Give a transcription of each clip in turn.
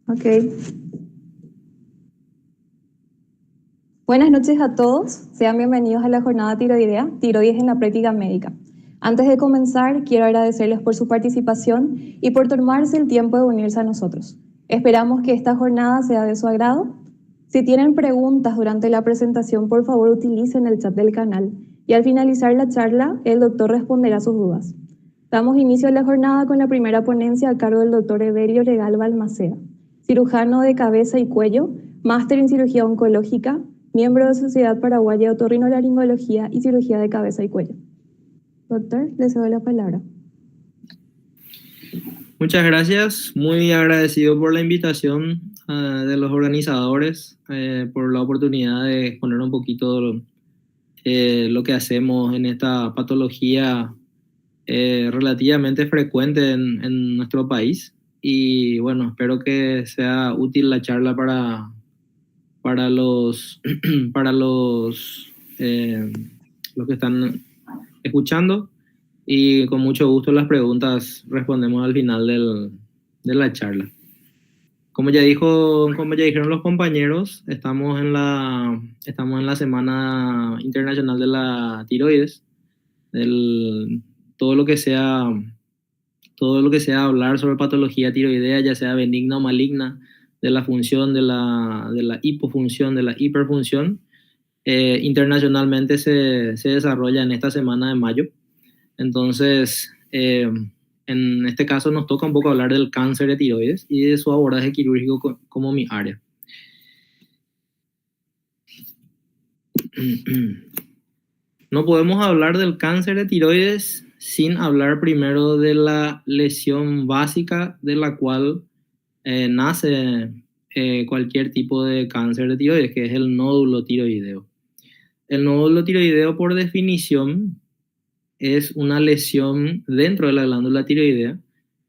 Ok. Buenas noches a todos. Sean bienvenidos a la jornada tiroidea, tiroides en la práctica médica. Antes de comenzar, quiero agradecerles por su participación y por tomarse el tiempo de unirse a nosotros. Esperamos que esta jornada sea de su agrado. Si tienen preguntas durante la presentación, por favor utilicen el chat del canal y al finalizar la charla, el doctor responderá sus dudas. Damos inicio a la jornada con la primera ponencia a cargo del doctor Evelio Regal Balmaceda, cirujano de cabeza y cuello, máster en cirugía oncológica, miembro de Sociedad Paraguaya de Otorrinolaringología y Cirugía de Cabeza y Cuello. Doctor, le cedo la palabra. Muchas gracias, muy agradecido por la invitación de los organizadores, por la oportunidad de exponer un poquito lo que hacemos en esta patología relativamente frecuente en nuestro país. Y bueno, espero que sea útil la charla para los, para los que están escuchando. Y con mucho gusto las preguntas respondemos al final de la charla. Como ya dijeron los compañeros, estamos en la Semana Internacional de la Tiroides. Todo lo que sea hablar sobre patología tiroidea, ya sea benigna o maligna, de la función, de la hipofunción, de la hiperfunción, internacionalmente se desarrolla en esta semana de mayo. Entonces, en este caso nos toca un poco hablar del cáncer de tiroides y de su abordaje quirúrgico como mi área. No podemos hablar del cáncer de tiroides sin hablar primero de la lesión básica de la cual nace cualquier tipo de cáncer de tiroides, que es el nódulo tiroideo. El nódulo tiroideo, por definición, es una lesión dentro de la glándula tiroidea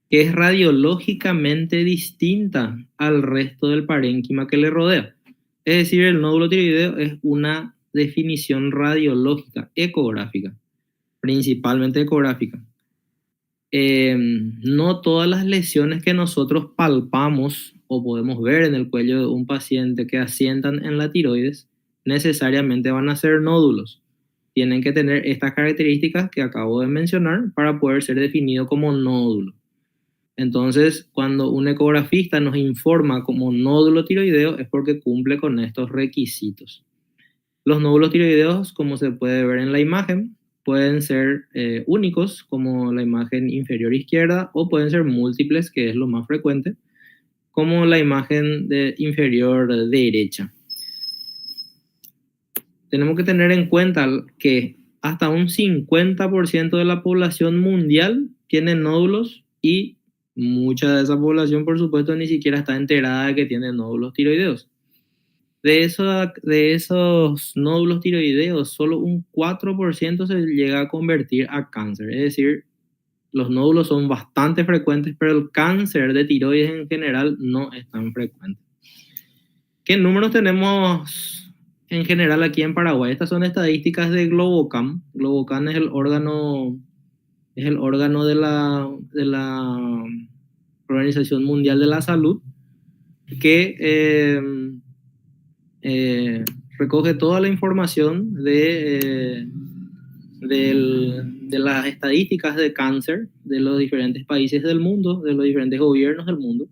que es radiológicamente distinta al resto del parénquima que le rodea. Es decir, el nódulo tiroideo es una definición radiológica, ecográfica, principalmente ecográfica. No todas las lesiones que nosotros palpamos o podemos ver en el cuello de un paciente que asientan en la tiroides necesariamente van a ser nódulos. Tienen que tener estas características que acabo de mencionar para poder ser definido como nódulo. Entonces, cuando un ecografista nos informa como nódulo tiroideo es porque cumple con estos requisitos. Los nódulos tiroideos, como se puede ver en la imagen, pueden ser únicos, como la imagen inferior izquierda, o pueden ser múltiples, que es lo más frecuente, como la imagen inferior derecha. Tenemos que tener en cuenta que hasta un 50% de la población mundial tiene nódulos y mucha de esa población, por supuesto, ni siquiera está enterada de que tiene nódulos tiroideos. De esos nódulos tiroideos, solo un 4% se llega a convertir a cáncer. Es decir, los nódulos son bastante frecuentes, pero el cáncer de tiroides en general no es tan frecuente. ¿Qué números tenemos en general aquí en Paraguay? Estas son estadísticas de Globocam. Globocam es el órgano de la Organización Mundial de la Salud que recoge toda la información de las estadísticas de cáncer de los diferentes países del mundo, de los diferentes gobiernos del mundo.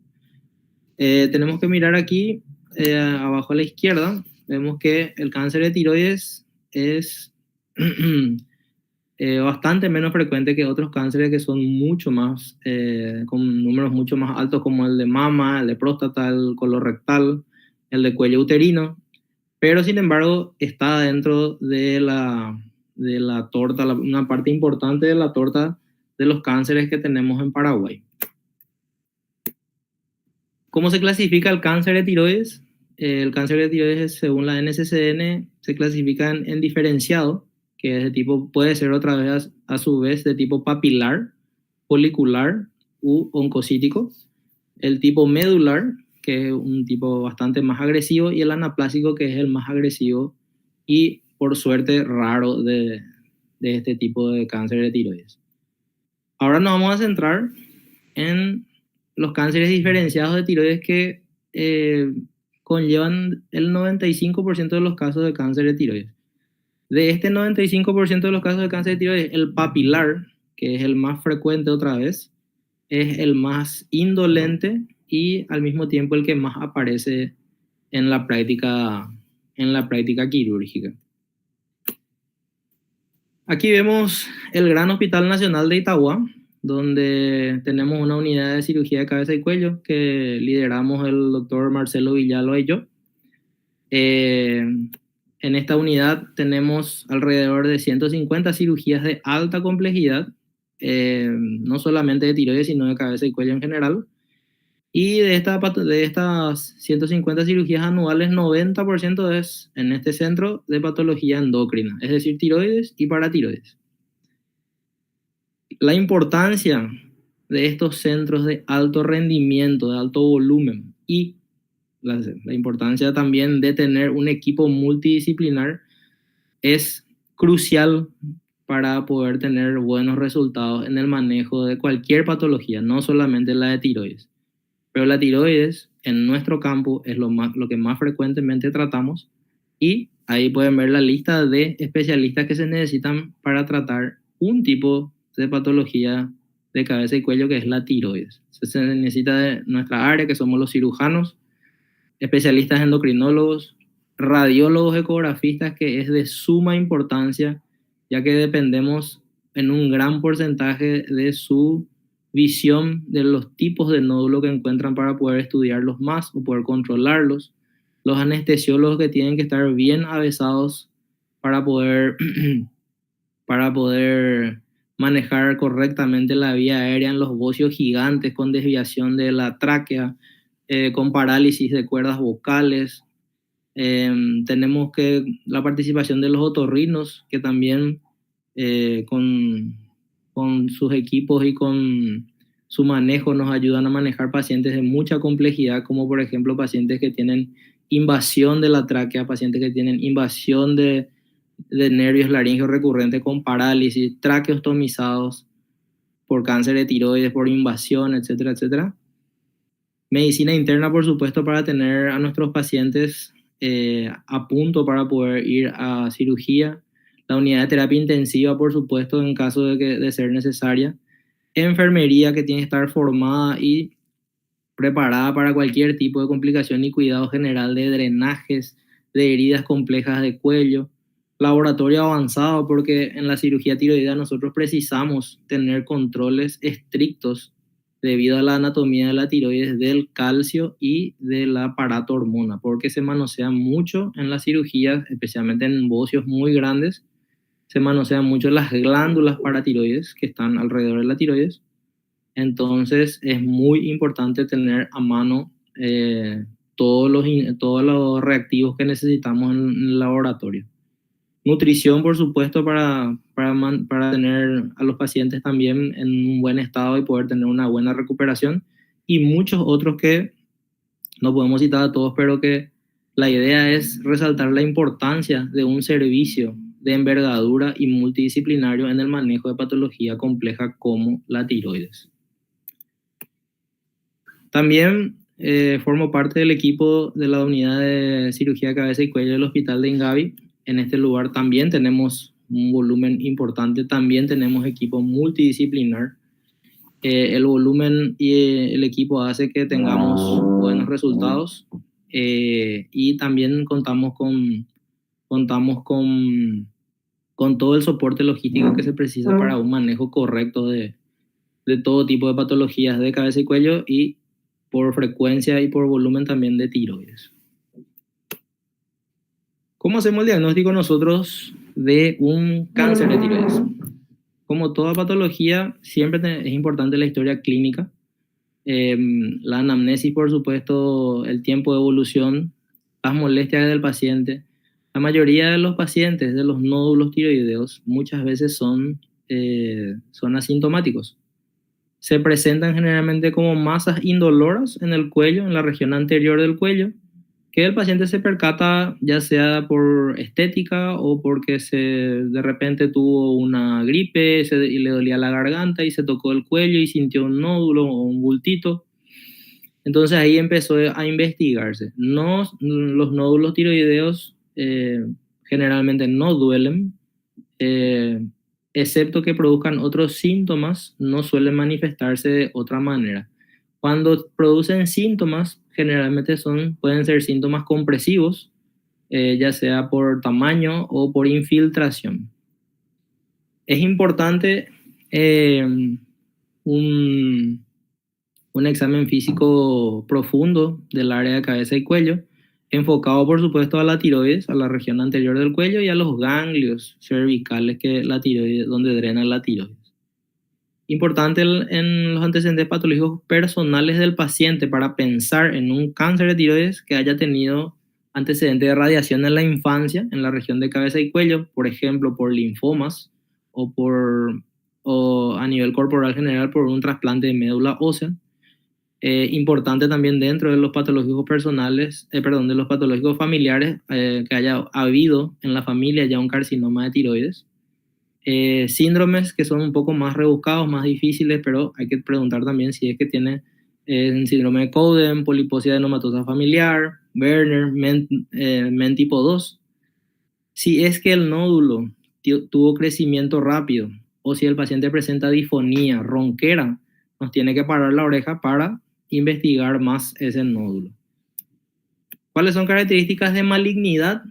Tenemos que mirar aquí, abajo a la izquierda, vemos que el cáncer de tiroides es bastante menos frecuente que otros cánceres que son mucho más, con números mucho más altos, como el de mama, el de próstata, el colorectal, el de cuello uterino, pero sin embargo está dentro de la torta, una parte importante de la torta de los cánceres que tenemos en Paraguay. ¿Cómo se clasifica el cáncer de tiroides? El cáncer de tiroides, según la NCCN, se clasifica en diferenciado, que es de tipo, puede ser otra vez a su vez de tipo papilar, folicular u oncocítico. El tipo medular, que es un tipo bastante más agresivo, y el anaplásico, que es el más agresivo y por suerte raro de este tipo de cáncer de tiroides. Ahora nos vamos a centrar en los cánceres diferenciados de tiroides que conllevan el 95% de los casos de cáncer de tiroides. De este 95% de los casos de cáncer de tiroides, el papilar, que es el más frecuente otra vez, es el más indolente y al mismo tiempo el que más aparece en la práctica quirúrgica. Aquí vemos el Gran Hospital Nacional de Itagua, donde tenemos una unidad de cirugía de cabeza y cuello que lideramos el doctor Marcelo Villalba y yo. En esta unidad tenemos alrededor de 150 cirugías de alta complejidad, no solamente de tiroides, sino de cabeza y cuello en general. Y de estas 150 cirugías anuales, 90% es en este centro de patología endocrina, es decir, tiroides y paratiroides. La importancia de estos centros de alto rendimiento, de alto volumen, y la importancia también de tener un equipo multidisciplinar es crucial para poder tener buenos resultados en el manejo de cualquier patología, no solamente la de tiroides. Pero la tiroides en nuestro campo es lo que más frecuentemente tratamos, y ahí pueden ver la lista de especialistas que se necesitan para tratar un tipo de patología de cabeza y cuello, que es la tiroides. Se necesita de nuestra área, que somos los cirujanos, especialistas endocrinólogos, radiólogos ecografistas, que es de suma importancia, ya que dependemos en un gran porcentaje de su visión de los tipos de nódulos que encuentran para poder estudiarlos más o poder controlarlos. Los anestesiólogos, que tienen que estar bien avesados para poder manejar correctamente la vía aérea en los bocios gigantes con desviación de la tráquea, con parálisis de cuerdas vocales. Tenemos la participación de los otorrinos, que también con sus equipos y con su manejo nos ayudan a manejar pacientes de mucha complejidad, como por ejemplo pacientes que tienen invasión de la tráquea, pacientes que tienen invasión de nervios laringeos recurrentes con parálisis, traqueostomizados por cáncer de tiroides, por invasión, etcétera, etcétera. Medicina interna, por supuesto, para tener a nuestros pacientes a punto para poder ir a cirugía. La unidad de terapia intensiva, por supuesto, en caso de ser necesaria. Enfermería, que tiene que estar formada y preparada para cualquier tipo de complicación y cuidado general de drenajes, de heridas complejas de cuello. Laboratorio avanzado, porque en la cirugía tiroidea nosotros precisamos tener controles estrictos debido a la anatomía de la tiroides, del calcio y del aparato hormona, porque se manosea mucho en las cirugías, especialmente en bocios muy grandes. Se manosean mucho las glándulas paratiroides que están alrededor de la tiroides. Entonces es muy importante tener a mano todos los reactivos que necesitamos en el laboratorio. Nutrición, por supuesto, para tener a los pacientes también en un buen estado y poder tener una buena recuperación. Y muchos otros que no podemos citar a todos, pero que la idea es resaltar la importancia de un servicio de envergadura y multidisciplinario en el manejo de patología compleja como la tiroides. También formo parte del equipo de la unidad de cirugía de cabeza y cuello del Hospital de Ingavi. En este lugar también tenemos un volumen importante, también tenemos equipo multidisciplinar. El volumen y el equipo hace que tengamos buenos resultados, y también contamos con todo el soporte logístico que se precisa para un manejo correcto de todo tipo de patologías de cabeza y cuello, y por frecuencia y por volumen también de tiroides. ¿Cómo hacemos el diagnóstico nosotros de un cáncer de tiroides? Como toda patología, siempre es importante la historia clínica, la anamnesis, por supuesto, el tiempo de evolución, las molestias del paciente. La mayoría de los pacientes de los nódulos tiroideos muchas veces son asintomáticos. Se presentan generalmente como masas indoloras en el cuello, en la región anterior del cuello, que el paciente se percata ya sea por estética o porque de repente tuvo una gripe y le dolía la garganta y se tocó el cuello y sintió un nódulo o un bultito. Entonces ahí empezó a investigarse. No, los nódulos tiroideos generalmente no duelen, excepto que produzcan otros síntomas, no suelen manifestarse de otra manera. Cuando producen síntomas, generalmente pueden ser síntomas compresivos, ya sea por tamaño o por infiltración. Es importante un examen físico profundo del área de cabeza y cuello, enfocado por supuesto a la tiroides, a la región anterior del cuello y a los ganglios cervicales donde drena la tiroides. Importante en los antecedentes patológicos personales del paciente para pensar en un cáncer de tiroides que haya tenido antecedente de radiación en la infancia, en la región de cabeza y cuello, por ejemplo, por linfomas o a nivel corporal general por un trasplante de médula ósea. Importante también dentro de los patológicos personales, de los patológicos familiares, que haya habido en la familia ya un carcinoma de tiroides. Síndromes que son un poco más rebuscados, más difíciles, pero hay que preguntar también si es que tiene síndrome de Cowden, poliposia adenomatosa familiar, Werner, MEN tipo 2. Si es que el nódulo tuvo crecimiento rápido o si el paciente presenta disfonía, ronquera, nos tiene que parar la oreja para investigar más ese nódulo. ¿Cuáles son características de malignidad?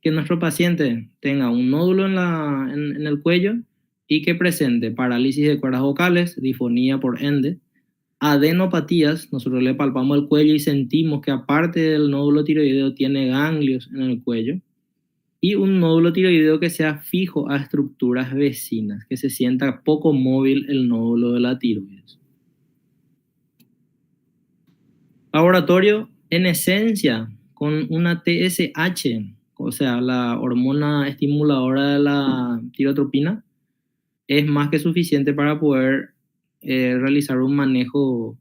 Que nuestro paciente tenga un nódulo en el cuello y que presente parálisis de cuerdas vocales, disfonía por ende, adenopatías, nosotros le palpamos el cuello y sentimos que aparte del nódulo tiroideo tiene ganglios en el cuello, y un nódulo tiroideo que sea fijo a estructuras vecinas, que se sienta poco móvil el nódulo de la tiroides. Laboratorio, en esencia, con una TSH, o sea, la hormona estimuladora de la tirotropina, es más que suficiente para poder realizar un manejo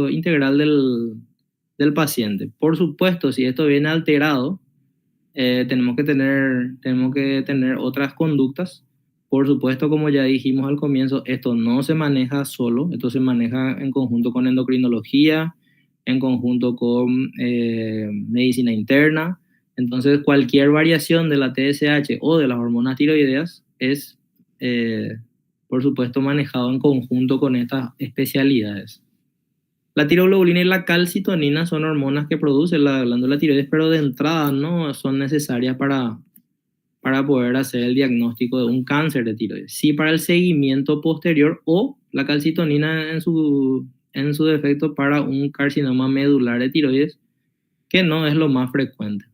integral del paciente. Por supuesto, si esto viene alterado, tenemos que tener otras conductas. Por supuesto, como ya dijimos al comienzo, esto no se maneja solo, esto se maneja en conjunto con endocrinología, en conjunto con medicina interna. Entonces, cualquier variación de la TSH o de las hormonas tiroideas es, por supuesto, manejado en conjunto con estas especialidades. La tiroglobulina y la calcitonina son hormonas que produce la glándula tiroides, pero de entrada no son necesarias para poder hacer el diagnóstico de un cáncer de tiroides. Sí para el seguimiento posterior, o la calcitonina en su defecto para un carcinoma medular de tiroides, que no es lo más frecuente.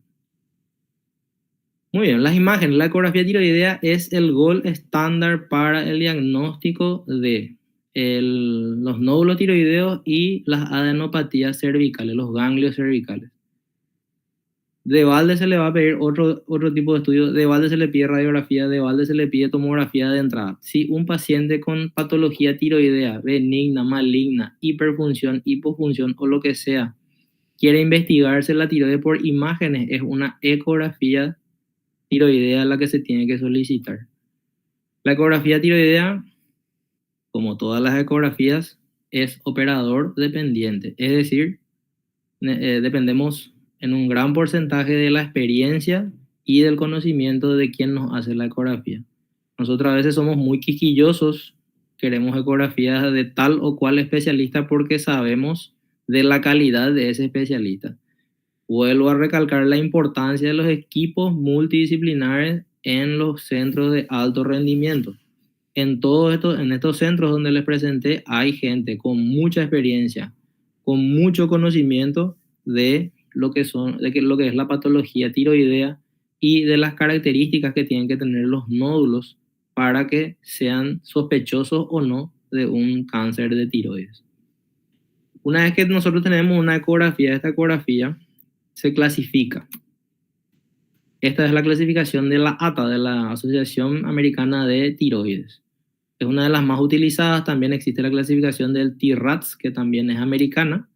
Muy bien, las imágenes. La ecografía tiroidea es el gold estándar para el diagnóstico de los nódulos tiroideos y las adenopatías cervicales, los ganglios cervicales. De balde se le va a pedir otro tipo de estudio, de balde se le pide radiografía, de balde se le pide tomografía de entrada. Si un paciente con patología tiroidea, benigna, maligna, hiperfunción, hipofunción o lo que sea, quiere investigarse la tiroides por imágenes, es una ecografía tiroidea la que se tiene que solicitar. La ecografía tiroidea, como todas las ecografías, es operador dependiente, es decir, dependemos en un gran porcentaje de la experiencia y del conocimiento de quien nos hace la ecografía. Nosotros a veces somos muy quisquillosos, queremos ecografías de tal o cual especialista porque sabemos de la calidad de ese especialista. Vuelvo a recalcar la importancia de los equipos multidisciplinares en los centros de alto rendimiento. En estos centros donde les presenté hay gente con mucha experiencia, con mucho conocimiento de lo que es la patología tiroidea y de las características que tienen que tener los nódulos para que sean sospechosos o no de un cáncer de tiroides. Una vez que nosotros tenemos una ecografía, esta ecografía se clasifica. Esta es la clasificación de la ATA, de la Asociación Americana de Tiroides. Es una de las más utilizadas. También existe la clasificación del TIRADS, que también es americana.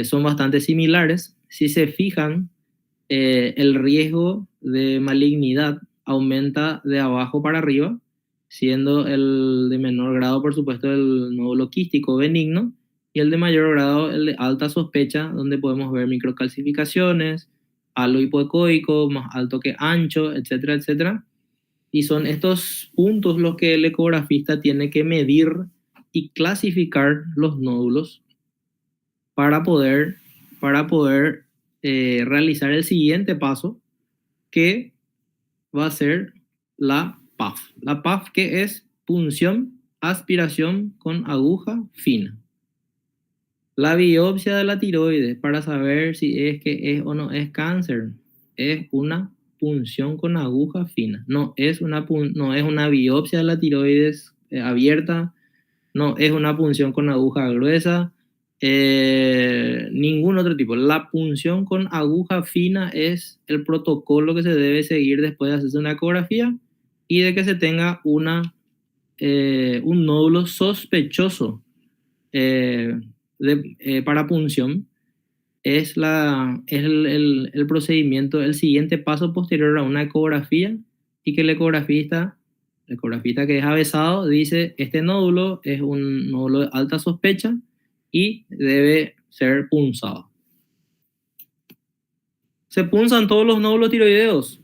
Son bastante similares. Si se fijan, el riesgo de malignidad aumenta de abajo para arriba, siendo el de menor grado, por supuesto, el nódulo quístico benigno, y el de mayor grado, el de alta sospecha, donde podemos ver microcalcificaciones, halo hipoecoico, más alto que ancho, etcétera, etcétera. Y son estos puntos los que el ecografista tiene que medir y clasificar los nódulos para poder realizar el siguiente paso, que va a ser la PAF. La PAF, que es punción, aspiración con aguja fina. La biopsia de la tiroides para saber si es que es o no es cáncer es una punción con aguja fina. No es una biopsia de la tiroides abierta, no es una punción con aguja gruesa, ningún otro tipo. La punción con aguja fina es el protocolo que se debe seguir después de hacerse una ecografía y de que se tenga un nódulo sospechoso para punción. Es el procedimiento, el siguiente paso posterior a una ecografía, y que el ecografista que es avesado dice: este nódulo es un nódulo de alta sospecha y debe ser punzado. ¿Se punzan todos los nódulos tiroideos?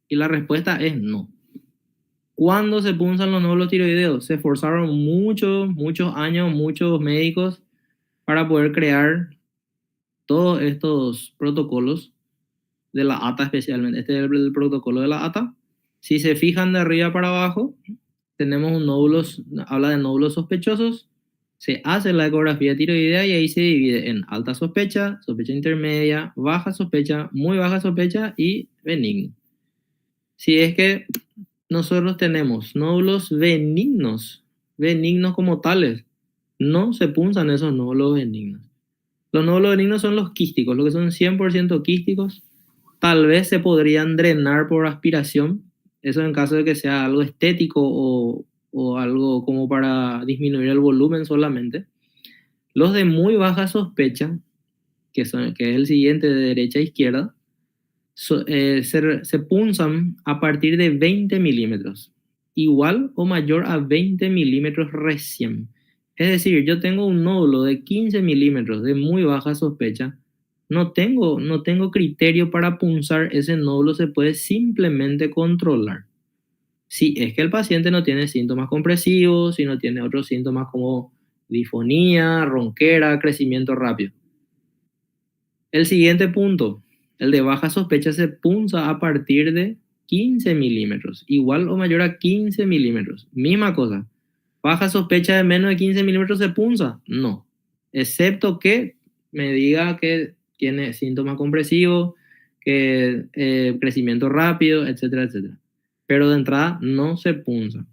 Y la respuesta es no. ¿Cuándo se punzan los nódulos tiroideos? Se esforzaron muchos años, muchos médicos para poder crear todos estos protocolos de la ATA, especialmente. Este es el protocolo de la ATA. Si se fijan de arriba para abajo, tenemos un nódulo, habla de nódulos sospechosos, se hace la ecografía tiroidea y ahí se divide en alta sospecha, sospecha intermedia, baja sospecha, muy baja sospecha y benigno. Si es que nosotros tenemos nódulos benignos como tales, no se punzan esos nódulos benignos. Los nódulos benignos son los quísticos, los que son 100% quísticos. Tal vez se podrían drenar por aspiración, eso en caso de que sea algo estético o algo como para disminuir el volumen solamente. Los de muy baja sospecha, que es el siguiente de derecha a izquierda, se punzan a partir de 20 milímetros, igual o mayor a 20 milímetros recién. Es decir, yo tengo un nódulo de 15 milímetros de muy baja sospecha, no tengo criterio para punzar ese nódulo, se puede simplemente controlar. Si es que el paciente no tiene síntomas compresivos, si no tiene otros síntomas como disfonía, ronquera, crecimiento rápido. El siguiente punto, el de baja sospecha, se punza a partir de 15 milímetros, igual o mayor a 15 milímetros. Misma cosa. Baja sospecha de menos de 15 milímetros se punza. No. Excepto que me diga que tiene síntomas compresivos, que crecimiento rápido, etcétera, etcétera. Pero de entrada no se punza.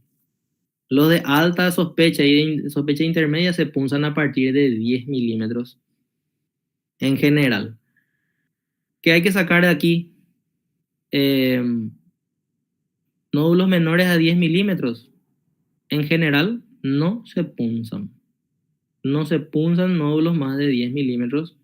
Los de alta sospecha y de sospecha intermedia se punzan a partir de 10 milímetros en general. ¿Qué hay que sacar de aquí? Nódulos menores a 10 milímetros en general no se punzan. No se punzan nódulos más de 10 milímetros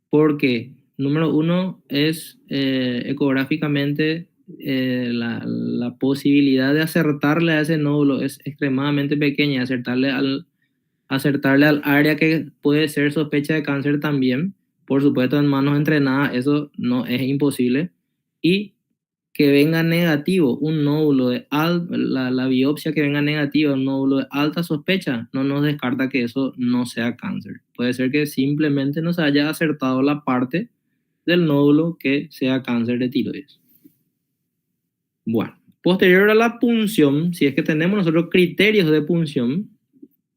porque, número uno, es ecográficamente la posibilidad de acertarle a ese nódulo es extremadamente pequeña. Acertarle al área que puede ser sospecha de cáncer también, por supuesto en manos entrenadas, eso no es imposible. Y que venga negativo un nódulo de la biopsia que venga negativa, un nódulo de alta sospecha, no nos descarta que eso no sea cáncer. Puede ser que simplemente no se haya acertado la parte del nódulo que sea cáncer de tiroides. Bueno, posterior a la punción, si es que tenemos nosotros criterios de punción,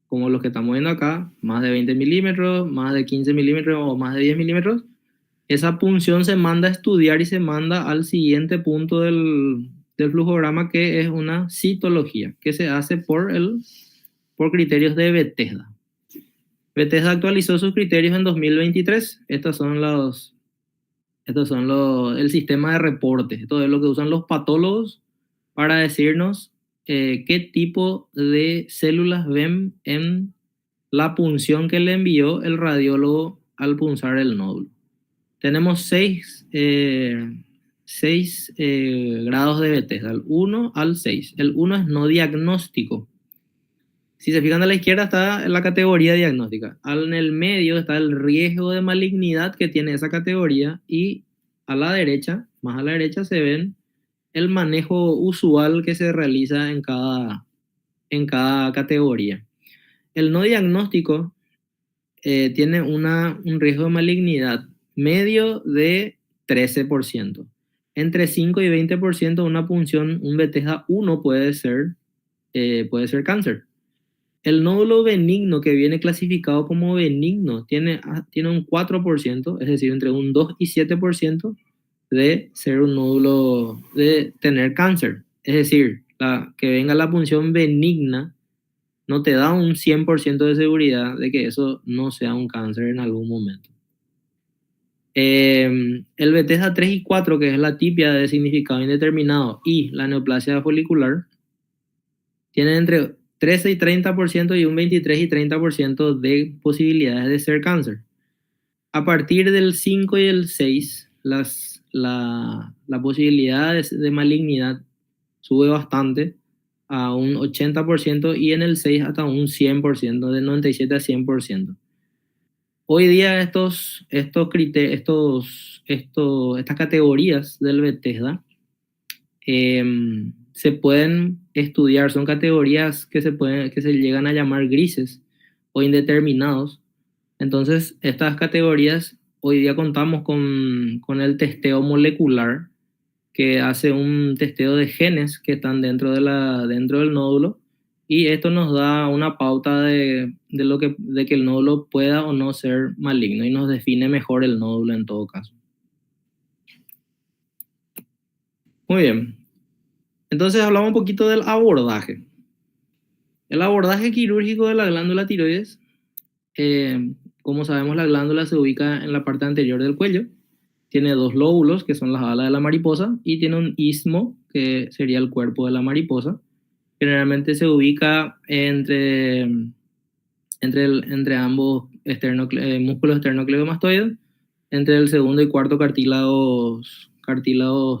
como los que estamos viendo acá, más de 20 milímetros, más de 15 milímetros o más de 10 milímetros, esa punción se manda a estudiar y se manda al siguiente punto del flujograma, que es una citología, que se hace por criterios de Bethesda. Bethesda actualizó sus criterios en 2023. Estos son el sistema de reportes. Esto es lo que usan los patólogos para decirnos qué tipo de células ven en la punción que le envió el radiólogo al punzar el nódulo. Tenemos 6 grados de Bethesda, del 1 al 6. El 1 es no diagnóstico. Si se fijan a la izquierda está la categoría diagnóstica. En el medio está el riesgo de malignidad que tiene esa categoría y a la derecha, más a la derecha, se ven el manejo usual que se realiza en cada categoría. El no diagnóstico tiene un riesgo de malignidad medio de 13%. Entre 5 y 20% una punción, un Bethesda 1 puede ser cáncer. El nódulo benigno que viene clasificado como benigno tiene un 4%, es decir, entre un 2 y 7% de ser un nódulo, de tener cáncer. Es decir, que venga la punción benigna no te da un 100% de seguridad de que eso no sea un cáncer en algún momento. El Bethesda 3 y 4, que es la tipia de significado indeterminado, y la neoplasia folicular, tienen entre 13 y 30% y un 23 y 30% de posibilidades de ser cáncer. A partir del 5 y el 6, la posibilidad de malignidad sube bastante a un 80% y en el 6 hasta un 100%, de 97 a 100%. Hoy día estas categorías del Bethesda se pueden estudiar, son categorías que se llegan a llamar grises o indeterminados. Entonces, estas categorías, hoy día contamos con el testeo molecular, que hace un testeo de genes que están dentro del nódulo, y esto nos da una pauta de que el nódulo pueda o no ser maligno, y nos define mejor el nódulo en todo caso. Muy bien. Entonces hablamos un poquito del abordaje. El abordaje quirúrgico de la glándula tiroides, como sabemos, la glándula se ubica en la parte anterior del cuello, tiene dos lóbulos, que son las alas de la mariposa, y tiene un istmo, que sería el cuerpo de la mariposa. Generalmente se ubica entre ambos músculos esternocleidomastoides, entre el segundo y cuarto cartílagos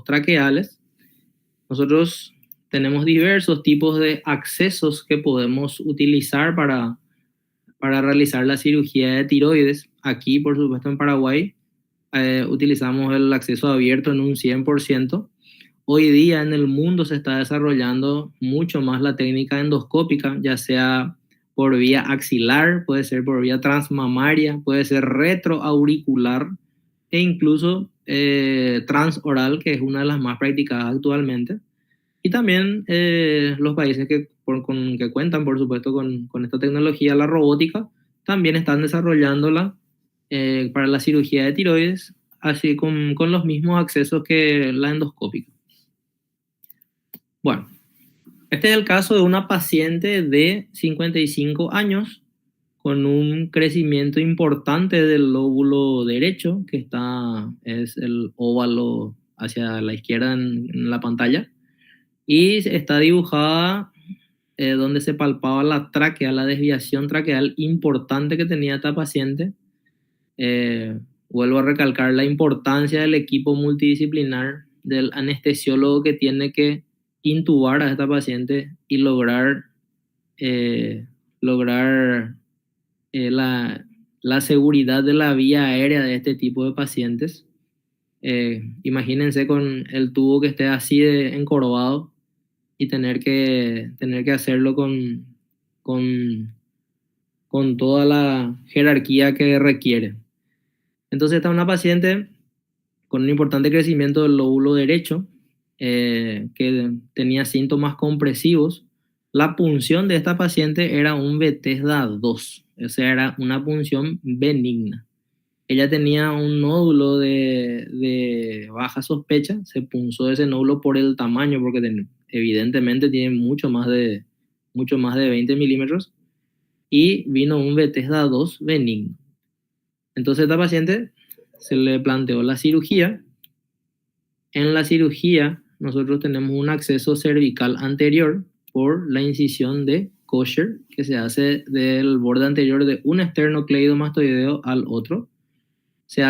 traqueales. Nosotros tenemos diversos tipos de accesos que podemos utilizar para realizar la cirugía de tiroides. Aquí, por supuesto, en Paraguay, utilizamos el acceso abierto en un 100%. Hoy día en el mundo se está desarrollando mucho más la técnica endoscópica, ya sea por vía axilar, puede ser por vía transmamaria, puede ser retroauricular e incluso transoral, que es una de las más practicadas actualmente. Y también los países que cuentan, por supuesto, con esta tecnología, la robótica, también están desarrollándola para la cirugía de tiroides, así con los mismos accesos que la endoscópica. Bueno, este es el caso de una paciente de 55 años con un crecimiento importante del lóbulo derecho, que es el óvalo hacia la izquierda en la pantalla, y está dibujada donde se palpaba la tráquea, la desviación traqueal importante que tenía esta paciente. Vuelvo a recalcar la importancia del equipo multidisciplinar, del anestesiólogo que tiene que intubar a esta paciente y lograr la seguridad de la vía aérea de este tipo de pacientes. Imagínense con el tubo que esté así encorvado y tener que hacerlo con toda la jerarquía que requiere. Entonces está una paciente con un importante crecimiento del lóbulo derecho, que tenía síntomas compresivos. La punción de esta paciente era un Bethesda 2, o sea, era una punción benigna. Ella tenía un nódulo de baja sospecha, se punzó ese nódulo por el tamaño, porque evidentemente tiene mucho más de 20 milímetros, y vino un Bethesda 2 benigno. Entonces a esta paciente se le planteó la cirugía. En la cirugía nosotros tenemos un acceso cervical anterior por la incisión de Kosher, que se hace del borde anterior de un esternocleidomastoideo al otro. Se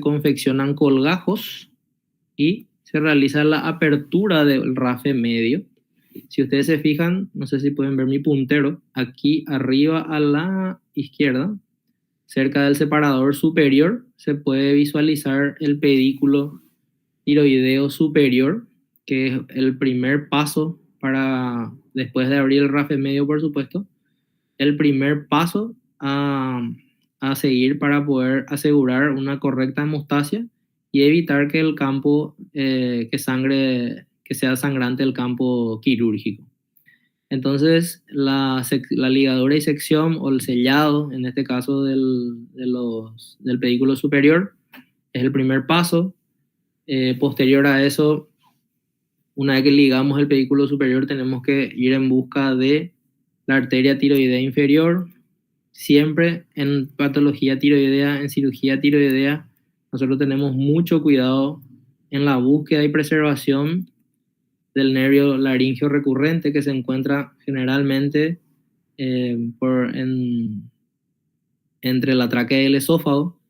confeccionan colgajos y se realiza la apertura del rafe medio. Si ustedes se fijan, no sé si pueden ver mi puntero, aquí arriba a la izquierda, cerca del separador superior, se puede visualizar el pedículo tiroideo superior, que es el primer paso para, después de abrir el rafe medio, por supuesto, el primer paso a seguir para poder asegurar una correcta hemostasia y evitar que el campo, que sea sangrante el campo quirúrgico. Entonces, la ligadura y sección o el sellado, en este caso del pedículo superior, es el primer paso. Posterior a eso, una vez que ligamos el pedículo superior, tenemos que ir en busca de la arteria tiroidea inferior. Siempre en patología tiroidea, en cirugía tiroidea, nosotros tenemos mucho cuidado en la búsqueda y preservación del nervio laringio recurrente, que se encuentra generalmente entre la tráquea y el esófago,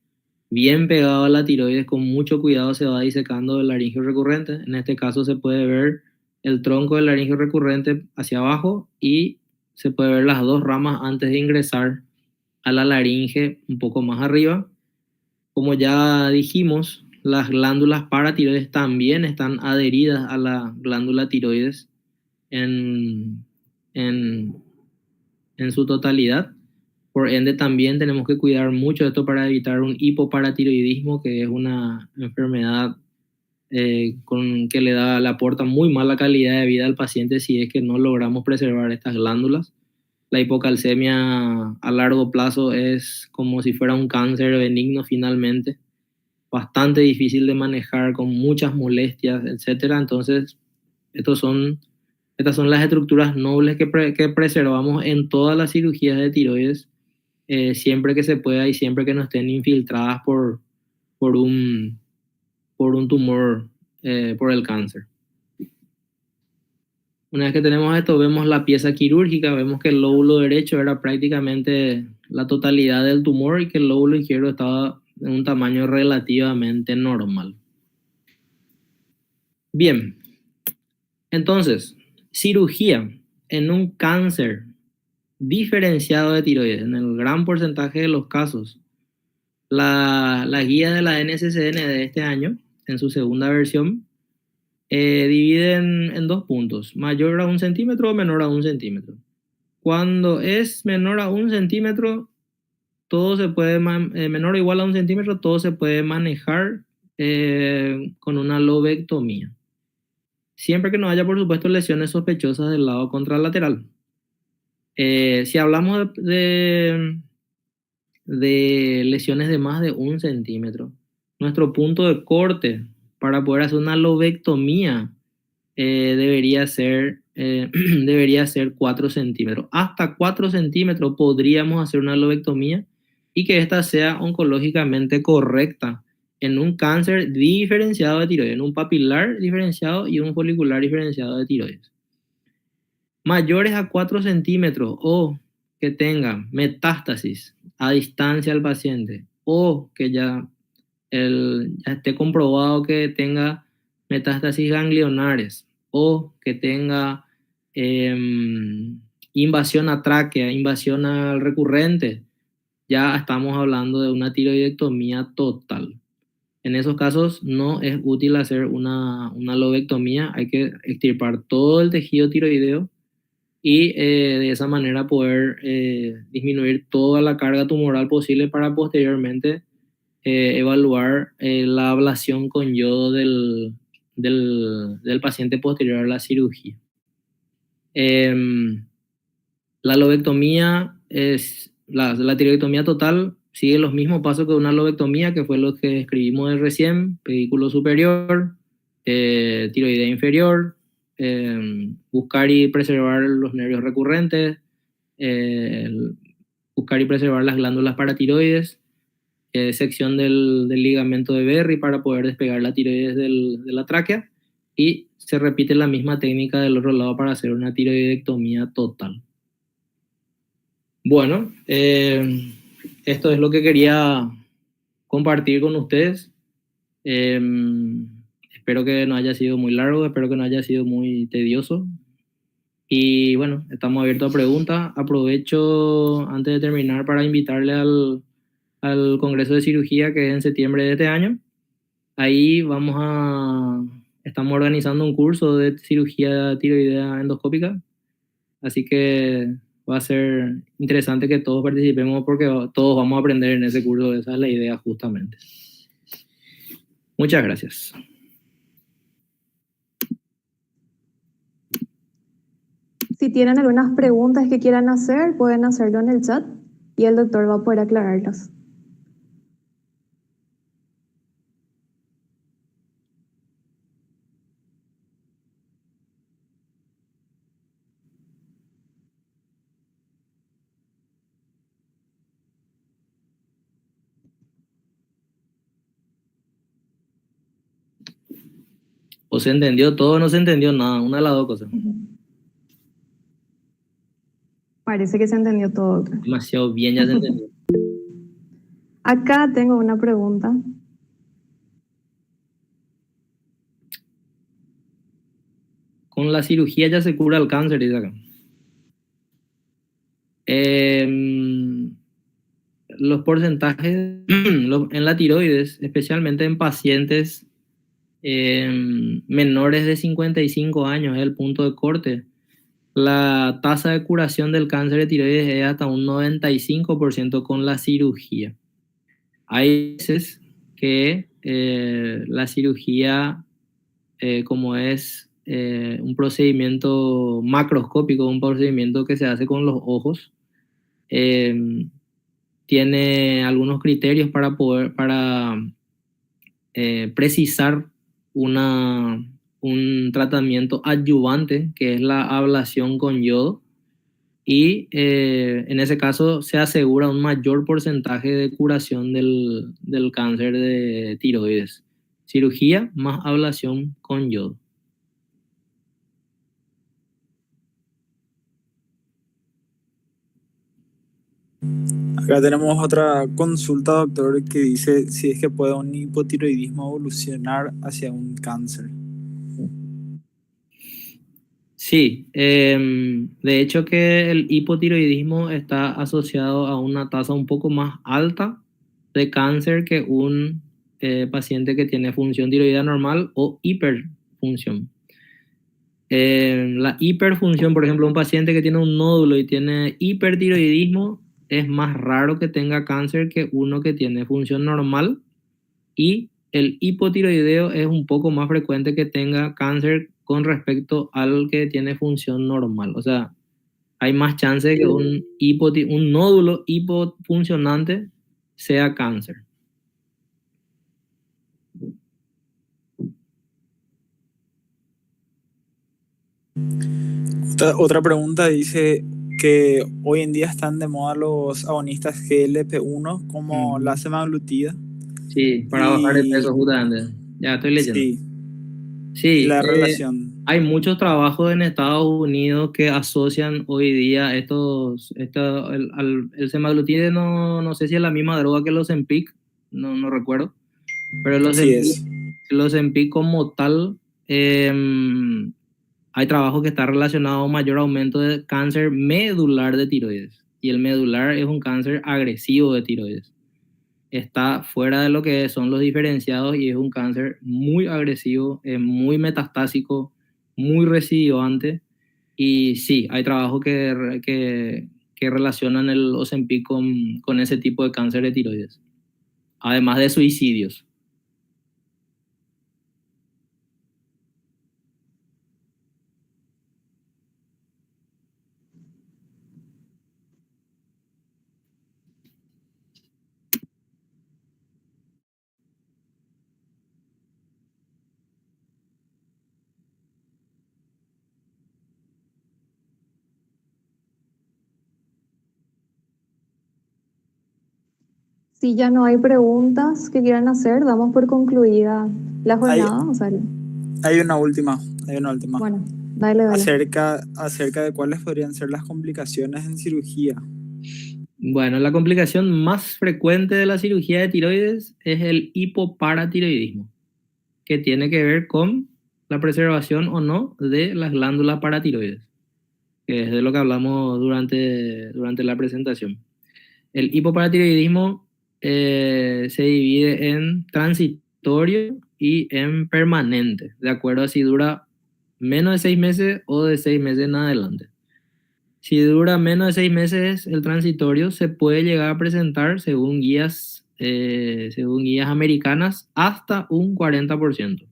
bien pegado a la tiroides. Con mucho cuidado se va disecando el laringio recurrente. En este caso se puede ver el tronco del laringio recurrente hacia abajo y se puede ver las dos ramas antes de ingresar a la laringe un poco más arriba. Como ya dijimos, las glándulas paratiroides también están adheridas a la glándula tiroides en, en, en su totalidad. Por ende, también tenemos que cuidar mucho de esto para evitar un hipoparatiroidismo, que es una enfermedad que le aporta muy mala calidad de vida al paciente si es que no logramos preservar estas glándulas. La hipocalcemia a largo plazo es como si fuera un cáncer benigno finalmente, bastante difícil de manejar, con muchas molestias, etcétera. Entonces, estas son las estructuras nobles que preservamos en todas las cirugías de tiroides, siempre que se pueda y siempre que no estén infiltradas por un tumor, por el cáncer. Una vez que tenemos esto, vemos la pieza quirúrgica, vemos que el lóbulo derecho era prácticamente la totalidad del tumor y que el lóbulo izquierdo estaba en un tamaño relativamente normal. Bien, entonces, cirugía en un cáncer diferenciado de tiroides. En el gran porcentaje de los casos, la guía de la NCCN de este año, en su segunda versión, divide en 2 puntos: mayor a 1 centímetro o menor a 1 centímetro. Cuando es menor a 1 centímetro, todo se puede, menor o igual a 1 centímetro, todo se puede manejar con una lobectomía. Siempre que no haya, por supuesto, lesiones sospechosas del lado contralateral. Si hablamos de lesiones de más de 1 centímetro, nuestro punto de corte para poder hacer una lobectomía debería ser 4 centímetros. Hasta 4 centímetros podríamos hacer una lobectomía y que esta sea oncológicamente correcta en un cáncer diferenciado de tiroides, en un papilar diferenciado y un folicular diferenciado de tiroides. Mayores a 4 centímetros o que tenga metástasis a distancia al paciente, o que ya esté comprobado que tenga metástasis ganglionares, o que tenga invasión a tráquea, invasión al recurrente, ya estamos hablando de una tiroidectomía total. En esos casos no es útil hacer una lobectomía, hay que extirpar todo el tejido tiroideo y de esa manera poder disminuir toda la carga tumoral posible para posteriormente evaluar la ablación con yodo del paciente posterior a la cirugía. La lobectomía la tiroidectomía total sigue los mismos pasos que una lobectomía, que fue lo que escribimos recién: pedículo superior, tiroidea inferior, buscar y preservar los nervios recurrentes, buscar y preservar las glándulas paratiroides, sección del ligamento de Berry para poder despegar la tiroides de la tráquea, y se repite la misma técnica del otro lado para hacer una tiroidectomía total. Bueno, esto es lo que quería compartir con ustedes. Espero que no haya sido muy largo, espero que no haya sido muy tedioso. Y bueno, estamos abiertos a preguntas. Aprovecho antes de terminar para invitarle al Congreso de Cirugía que es en septiembre de este año. Ahí estamos organizando un curso de cirugía tiroidea endoscópica, así que va a ser interesante que todos participemos porque todos vamos a aprender en ese curso, esa es la idea justamente. Muchas gracias. Si tienen algunas preguntas que quieran hacer, pueden hacerlo en el chat y el doctor va a poder aclararlas. O se entendió todo o no se entendió nada, una de las dos cosas. Parece que se entendió todo, doctor. Demasiado bien, ya se entendió. Acá tengo una pregunta. Con la cirugía ya se cura el cáncer, dice acá. Los porcentajes en la tiroides, especialmente en pacientes menores de 55 años, es el punto de corte. La tasa de curación del cáncer de tiroides es hasta un 95% con la cirugía. Hay veces que la cirugía, como es un procedimiento macroscópico, un procedimiento que se hace con los ojos, tiene algunos criterios para precisar un tratamiento adyuvante, que es la ablación con yodo, y en ese caso se asegura un mayor porcentaje de curación del cáncer de tiroides. Cirugía más ablación con yodo. Acá tenemos otra consulta, doctor, que dice si es que puede un hipotiroidismo evolucionar hacia un cáncer. Sí, de hecho que el hipotiroidismo está asociado a una tasa un poco más alta de cáncer que un paciente que tiene función tiroidea normal o hiperfunción. La hiperfunción, por ejemplo, un paciente que tiene un nódulo y tiene hipertiroidismo, es más raro que tenga cáncer que uno que tiene función normal, y el hipotiroideo es un poco más frecuente que tenga cáncer con respecto al que tiene función normal. O sea, hay más chance de que un nódulo hipofuncionante sea cáncer. Otra pregunta dice que hoy en día están de moda los agonistas GLP-1 como la semaglutida. Sí, para bajar de peso Y justamente. Ya estoy leyendo. sí, y Sí, la relación. hay muchos trabajos en Estados Unidos que asocian hoy día el semaglutide, no sé si es la misma droga que los Ozempic, no recuerdo, pero Así es. los Ozempic como tal, hay trabajos que están relacionados a un mayor aumento de cáncer medular de tiroides, y el medular es un cáncer agresivo de tiroides. Está fuera de lo que son los diferenciados y es un cáncer muy agresivo, muy metastásico, muy recidivante. Y sí, hay trabajos que relacionan el Ozempic con ese tipo de cáncer de tiroides, además de suicidios. Si ya no hay preguntas que quieran hacer, damos por concluida la Hay, jornada. O sea, hay una última, hay una última. bueno, dale. Acerca de cuáles podrían ser las complicaciones en cirugía. Bueno, la complicación más frecuente de la cirugía de tiroides es el hipoparatiroidismo, que tiene que ver con la preservación o no de las glándulas paratiroides. que es de lo que hablamos durante la presentación. El hipoparatiroidismo se divide en transitorio y en permanente, de acuerdo a si dura menos de 6 meses o de 6 meses en adelante. Si dura menos de 6 meses el transitorio, se puede llegar a presentar, según guías americanas, hasta un 40%.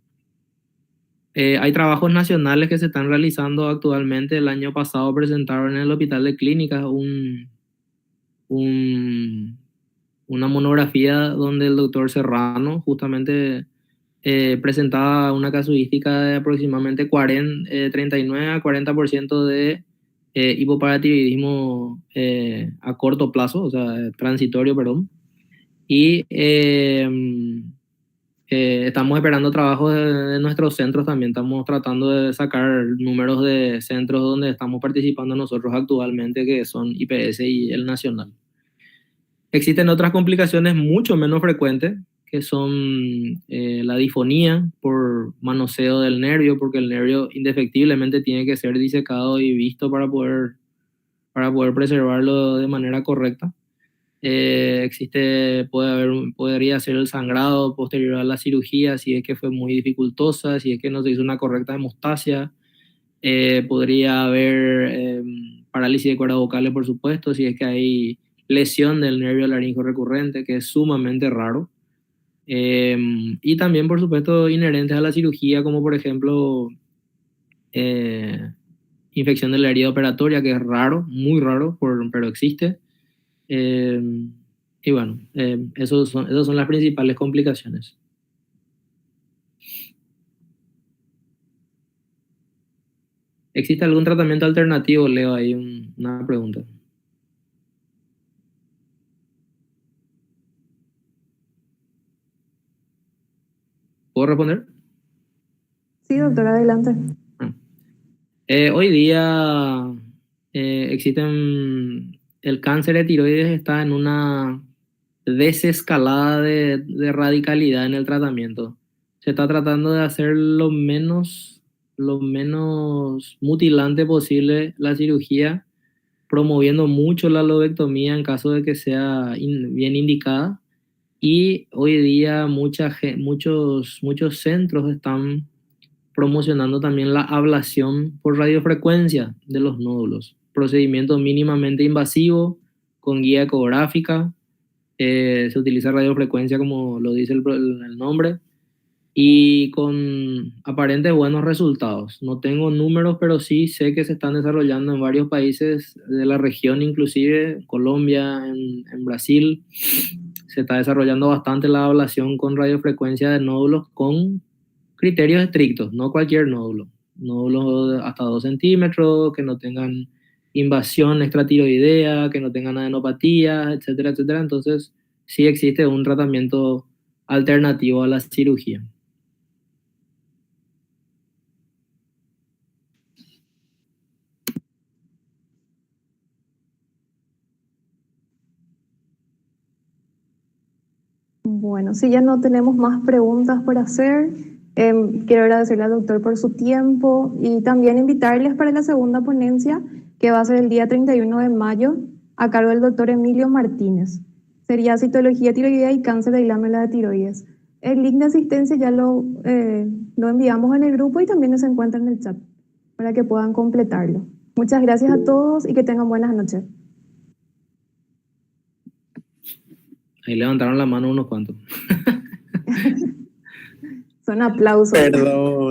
Hay trabajos nacionales que se están realizando actualmente. El año pasado presentaron en el Hospital de Clínicas una monografía donde el doctor Serrano justamente presentaba una casuística de aproximadamente 39 a 40% de hipoparatiroidismo a corto plazo, o sea, transitorio, perdón. Y estamos esperando trabajos de nuestros centros también. Estamos tratando de sacar números de centros donde estamos participando nosotros actualmente, que son IPS y el Nacional. Existen otras complicaciones mucho menos frecuentes, que son la disfonía por manoseo del nervio, porque el nervio indefectiblemente tiene que ser disecado y visto para poder preservarlo de manera correcta. Podría ser el sangrado posterior a la cirugía, si es que fue muy dificultosa, si es que no se hizo una correcta hemostasia. Podría haber parálisis de cuerdas vocales, por supuesto, si es que hay lesión del nervio laríngeo recurrente, que es sumamente raro. Y también, por supuesto, inherentes a la cirugía, como por ejemplo infección de la herida operatoria, que es raro, muy raro, pero existe. Y bueno, esas son las principales complicaciones. ¿Existe algún tratamiento alternativo? Leo ahí una pregunta. ¿Puedo responder? Sí, doctor, adelante. Hoy día el cáncer de tiroides está en una desescalada de radicalidad en el tratamiento. Se está tratando de hacer lo menos mutilante posible la cirugía, promoviendo mucho la lobectomía en caso de que sea bien indicada. Y hoy día muchos centros están promocionando también la ablación por radiofrecuencia de los nódulos. Procedimiento mínimamente invasivo, con guía ecográfica. Se utiliza radiofrecuencia como lo dice el nombre, y con aparentes buenos resultados. No tengo números, pero sí sé que se están desarrollando en varios países de la región, inclusive Colombia, en Brasil. Se está desarrollando bastante la ablación con radiofrecuencia de nódulos con criterios estrictos, no cualquier nódulo. Nódulos hasta 2 centímetros, que no tengan invasión extratiroidea, que no tengan adenopatía, etcétera, etcétera. Entonces, sí existe un tratamiento alternativo a la cirugía. Bueno, si ya no tenemos más preguntas por hacer, quiero agradecerle al doctor por su tiempo y también invitarles para la segunda ponencia, que va a ser el día 31 de mayo, a cargo del doctor Emilio Martínez. Sería citología tiroidea y cáncer de glándula de tiroides. El link de asistencia ya lo enviamos en el grupo y también se encuentra en el chat para que puedan completarlo. Muchas gracias a todos y que tengan buenas noches. Ahí levantaron la mano unos cuantos. Son aplausos. Perdón.